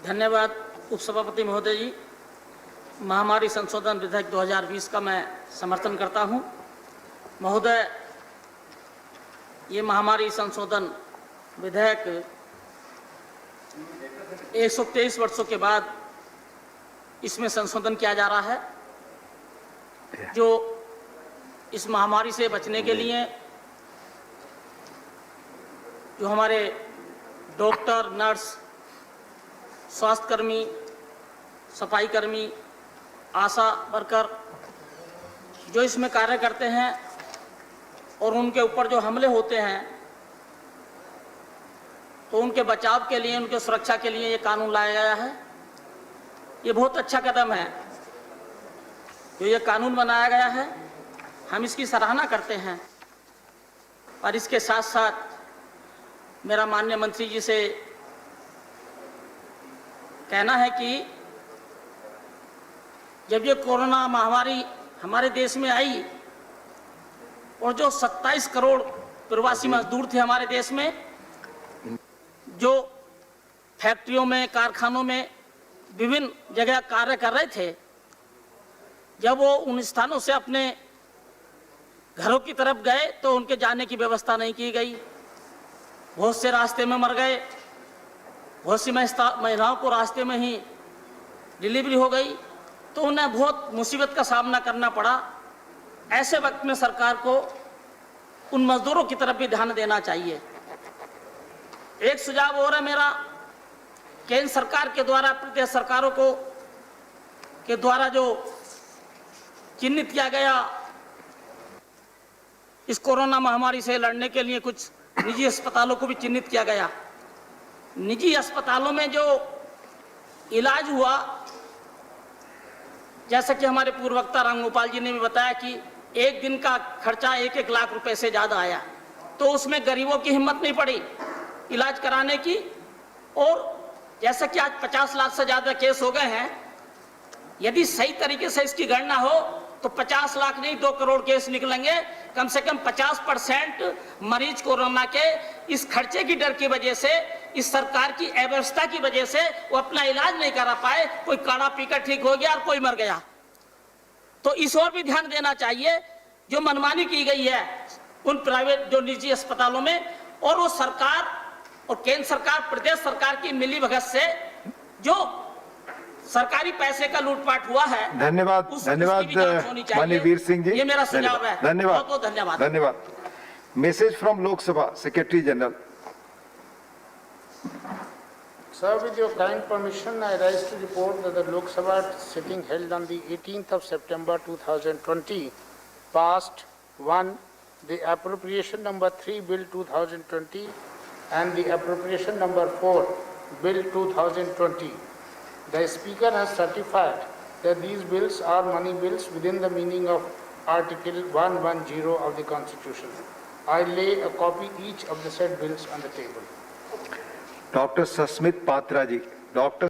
धन्यवाद उपसभापति महोदय जी। महामारी संशोधन विधेयक 2020 का मैं समर्थन करता हूं। महोदय, ये महामारी संशोधन विधेयक 123 वर्षों के बाद इसमें संशोधन किया जा रहा है, जो इस महामारी से बचने के लिए जो हमारे डॉक्टर, नर्स, स्वास्थ्यकर्मी, सफाई कर्मी, आशा वर्कर जो इसमें कार्य करते हैं और उनके ऊपर जो हमले होते हैं, तो उनके बचाव के लिए, उनके सुरक्षा के लिए ये कानून लाया गया है। ये बहुत अच्छा कदम है जो ये कानून बनाया गया है, हम इसकी सराहना करते हैं। और इसके साथ साथ मेरा माननीय मंत्री जी से कहना है कि जब ये कोरोना महामारी हमारे देश में आई और जो 27 करोड़ प्रवासी मजदूर थे हमारे देश में, जो फैक्ट्रियों में, कारखानों में, विभिन्न जगह कार्य कर रहे थे, जब वो उन स्थानों से अपने घरों की तरफ गए तो उनके जाने की व्यवस्था नहीं की गई। बहुत से रास्ते में मर गए, बहुत सी महिलाओं को रास्ते में ही डिलीवरी हो गई, तो उन्हें बहुत मुसीबत का सामना करना पड़ा। ऐसे वक्त में सरकार को उन मजदूरों की तरफ भी ध्यान देना चाहिए। एक सुझाव और है मेरा, केंद्र सरकार के द्वारा, प्रदेश सरकारों के द्वारा जो चिन्हित किया गया इस कोरोना महामारी से लड़ने के लिए, कुछ निजी अस्पतालों को भी चिन्हित किया गया। निजी अस्पतालों में जो इलाज हुआ, जैसा कि हमारे पूर्व वक्ता रामगोपाल जी ने भी बताया कि एक दिन का खर्चा 1-1 लाख रुपए से ज़्यादा आया, तो उसमें गरीबों की हिम्मत नहीं पड़ी इलाज कराने की। और जैसा कि आज 50 लाख से ज़्यादा केस हो गए हैं, यदि सही तरीके से इसकी गणना हो तो 50 लाख नहीं 2 करोड़ केस निकलेंगे। कम से कम 50% मरीज कोरोना के इस खर्चे की डर की वजह से, इस सरकार की अव्यवस्था की वजह से वो अपना इलाज नहीं करा पाए। कोई काढ़ा पीकर ठीक हो गया और कोई मर गया। तो इस ओर भी ध्यान देना चाहिए। जो मनमानी की गई है उन प्राइवेट, जो निजी अस्पतालों में, और वो सरकार और केंद्र सरकार, प्रदेश सरकार की मिलीभगत से जो सरकारी पैसे का लूटपाट हुआ है। धन्यवाद, धन्यवाद माननीय वीर सिंह जी। ये मेरा सुझाव है। धन्यवाद, बहुत बहुत धन्यवाद। धन्यवाद। Message from Lok Sabha secretary general. Sir, with your kind permission, I rise to report that the Lok Sabha sitting held on the 18th of September 2020 passed 1. The appropriation number 3 Bill 2020 and the appropriation number 4 Bill 2020. The Speaker has certified that these bills are money bills within the meaning of Article 110 of the Constitution. I lay a copy each of the said bills on the table. Doctor Sasmit Patra ji. Doctor